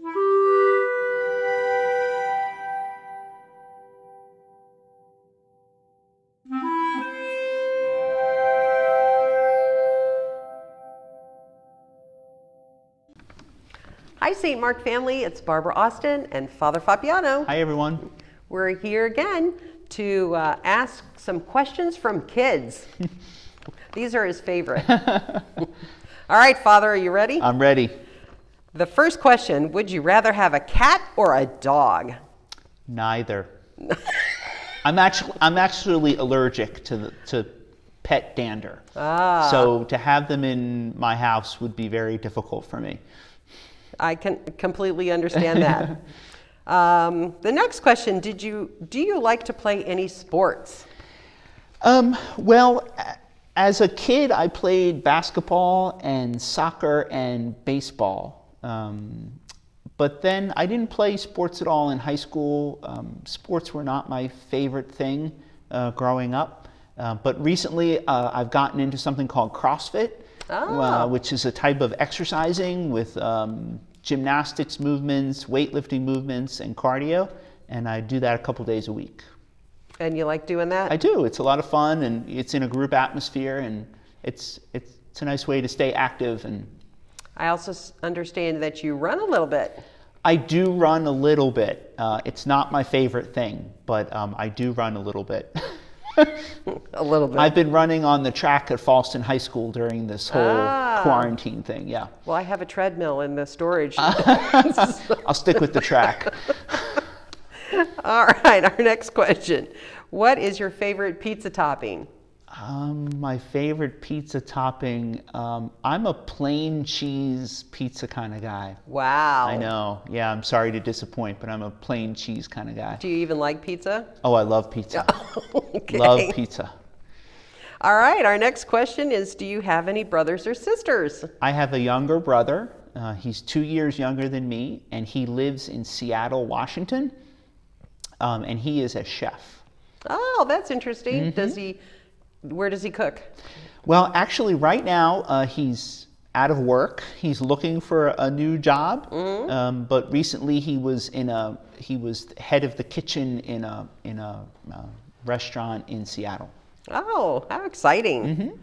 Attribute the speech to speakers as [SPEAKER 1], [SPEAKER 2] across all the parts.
[SPEAKER 1] Hi, St. Mark family. It's Barbara Austin and Father Fabiano.
[SPEAKER 2] Hi, everyone.
[SPEAKER 1] We're here again to ask some questions from kids. These are his favorite. All right, Father, are you ready?
[SPEAKER 2] I'm ready.
[SPEAKER 1] The first question, would you rather have a cat or a dog?
[SPEAKER 2] Neither. I'm actually allergic to pet dander. So to have them in my house would be very difficult for me.
[SPEAKER 1] I can completely understand that. The next question, do you like to play any sports?
[SPEAKER 2] Well, as a kid, I played basketball and soccer and baseball. But then I didn't play sports at all in high school. Sports were not my favorite thing growing up. But recently, I've gotten into something called CrossFit, which is a type of exercising with gymnastics movements, weightlifting movements, and cardio. And I do that a couple days a week.
[SPEAKER 1] And you like doing that?
[SPEAKER 2] I do. It's a lot of fun, and it's in a group atmosphere, and it's a nice way to stay active. And
[SPEAKER 1] I also understand that you run a little bit.
[SPEAKER 2] I do run a little bit. It's not my favorite thing, but I do run a little bit.
[SPEAKER 1] A little bit.
[SPEAKER 2] I've been running on the track at Falston High School during this whole quarantine thing, yeah.
[SPEAKER 1] Well, I have a treadmill in the storage.
[SPEAKER 2] I'll stick with the track.
[SPEAKER 1] All right, our next question. What is your favorite pizza topping?
[SPEAKER 2] My favorite pizza topping, I'm a plain cheese pizza kind of guy.
[SPEAKER 1] Wow.
[SPEAKER 2] I know. Yeah, I'm sorry to disappoint, but I'm a plain cheese kind of guy.
[SPEAKER 1] Do you even like pizza?
[SPEAKER 2] Oh, I love pizza.
[SPEAKER 1] Okay.
[SPEAKER 2] Love pizza.
[SPEAKER 1] All right, our next question is, do you have any brothers or sisters?
[SPEAKER 2] I have a younger brother. He's 2 years younger than me, and he lives in Seattle, Washington, and he is a chef.
[SPEAKER 1] Oh, that's interesting. Where does he cook?
[SPEAKER 2] Well, actually, right now, he's out of work. He's looking for a new job. But recently, he was head of the kitchen in a restaurant in Seattle.
[SPEAKER 1] Oh, how exciting!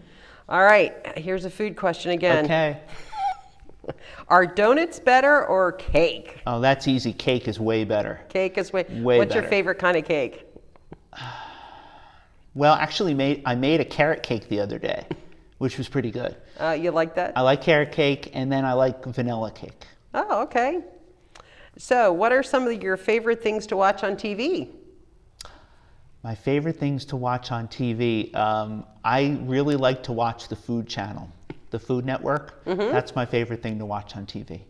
[SPEAKER 1] All right, here's a food question again.
[SPEAKER 2] Okay.
[SPEAKER 1] Are donuts better or cake?
[SPEAKER 2] Oh, that's easy. Cake is way better.
[SPEAKER 1] Cake is way
[SPEAKER 2] better.
[SPEAKER 1] What's your favorite kind of cake?
[SPEAKER 2] Well, actually, I made a carrot cake the other day, which was pretty good.
[SPEAKER 1] You like that?
[SPEAKER 2] I like carrot cake, and then I like vanilla cake.
[SPEAKER 1] Oh, okay. So, what are some of your favorite things to watch on TV?
[SPEAKER 2] My favorite things to watch on TV, I really like to watch the Food Channel, the Food Network. That's my favorite thing to watch on TV.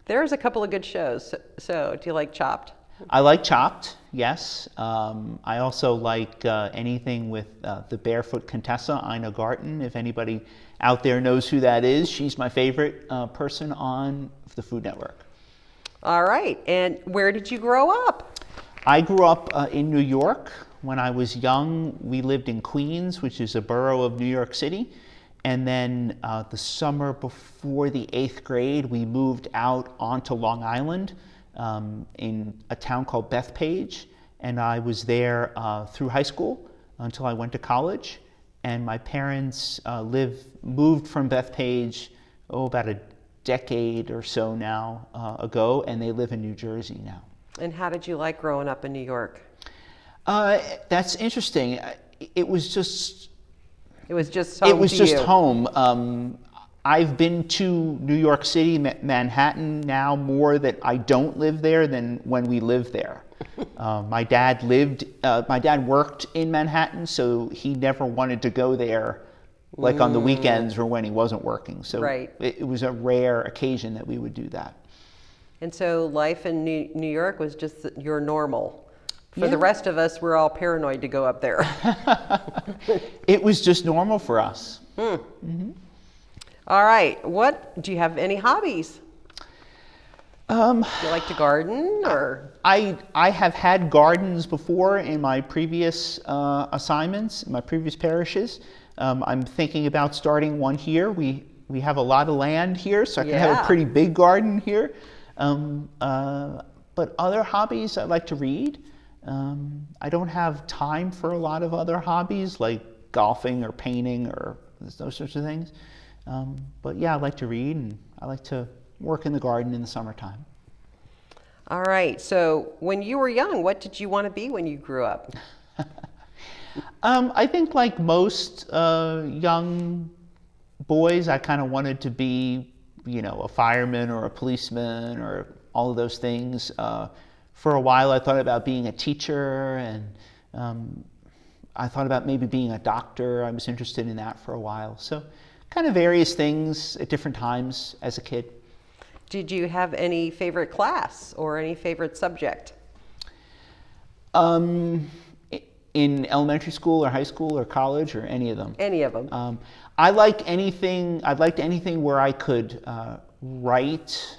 [SPEAKER 1] There's a couple of good shows. So, do you like Chopped?
[SPEAKER 2] I like Chopped, yes. I also like anything with the Barefoot Contessa, Ina Garten. If anybody out there knows who that is, she's my favorite person on the Food Network.
[SPEAKER 1] All right. And where did you grow up?
[SPEAKER 2] I grew up in New York. When I was young, we lived in Queens, which is a borough of New York City. And then the summer before the 8th grade, we moved out onto Long Island. In a town called Bethpage, and I was there through high school until I went to college. And my parents moved from Bethpage about a decade or so now ago, and they live in New Jersey now.
[SPEAKER 1] And how did you like growing up in New York?
[SPEAKER 2] That's interesting. It was just
[SPEAKER 1] home.
[SPEAKER 2] It was just home. I've been to New York City, Manhattan now more that I don't live there than when we lived there. My dad worked in Manhattan, so he never wanted to go there like on the weekends or when he wasn't working. So it was a rare occasion that we would do that.
[SPEAKER 1] And so life in New York was just your normal. For the rest of us, we're all paranoid to go up there.
[SPEAKER 2] It was just normal for us.
[SPEAKER 1] All right. Do you have any hobbies? Do you like to garden or?
[SPEAKER 2] I have had gardens before in my previous assignments, in my previous parishes. I'm thinking about starting one here. We have a lot of land here, so I can have a pretty big garden here. But other hobbies, I like to read. I don't have time for a lot of other hobbies like golfing or painting or those sorts of things. But yeah, I like to read, and I like to work in the garden in the summertime.
[SPEAKER 1] All right. So when you were young, what did you want to be when you grew up?
[SPEAKER 2] I think like most young boys, I kind of wanted to be, a fireman or a policeman or all of those things. For a while, I thought about being a teacher, and I thought about maybe being a doctor. I was interested in that for a while. So kind of various things at different times as a kid.
[SPEAKER 1] Did you have any favorite class or any favorite subject?
[SPEAKER 2] In elementary school or high school or college or any of them?
[SPEAKER 1] Any of them.
[SPEAKER 2] I liked anything where I could write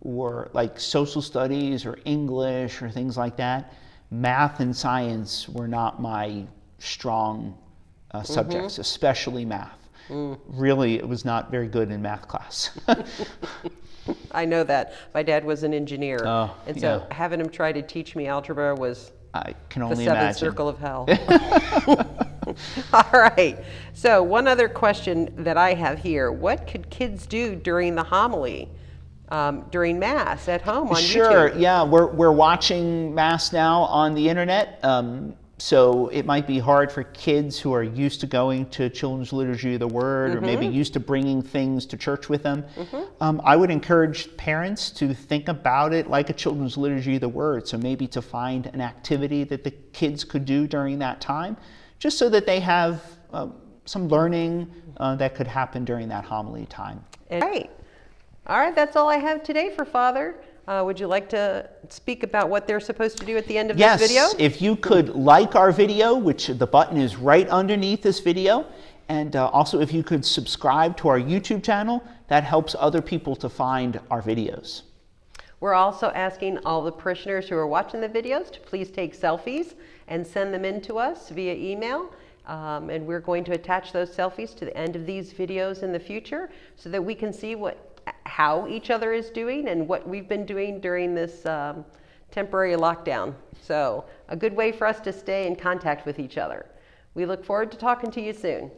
[SPEAKER 2] or like social studies or English or things like that. Math and science were not my strong subjects, especially math. Really, it was not very good in math class.
[SPEAKER 1] I know that. My dad was an engineer.
[SPEAKER 2] Oh,
[SPEAKER 1] and so
[SPEAKER 2] yeah.
[SPEAKER 1] having him try to teach me algebra was
[SPEAKER 2] I can
[SPEAKER 1] the
[SPEAKER 2] only
[SPEAKER 1] seventh
[SPEAKER 2] imagine.
[SPEAKER 1] circle of hell. All right. So one other question that I have here. What could kids do during the homily, during Mass at home on
[SPEAKER 2] Sure,
[SPEAKER 1] YouTube?
[SPEAKER 2] yeah, we're watching Mass now on the internet, so it might be hard for kids who are used to going to Children's Liturgy of the Word or maybe used to bringing things to church with them. I would encourage parents to think about it like a Children's Liturgy of the Word, so maybe to find an activity that the kids could do during that time, just so that they have some learning that could happen during that homily time.
[SPEAKER 1] Right. All right, that's all I have today for Father. Would you like to speak about what they're supposed to do at the end of this video?
[SPEAKER 2] Yes, if you could like our video, which the button is right underneath this video, and also if you could subscribe to our YouTube channel, that helps other people to find our videos.
[SPEAKER 1] We're also asking all the parishioners who are watching the videos to please take selfies and send them in to us via email. And we're going to attach those selfies to the end of these videos in the future so that we can see how each other is doing and what we've been doing during this temporary lockdown. So a good way for us to stay in contact with each other. We look forward to talking to you soon.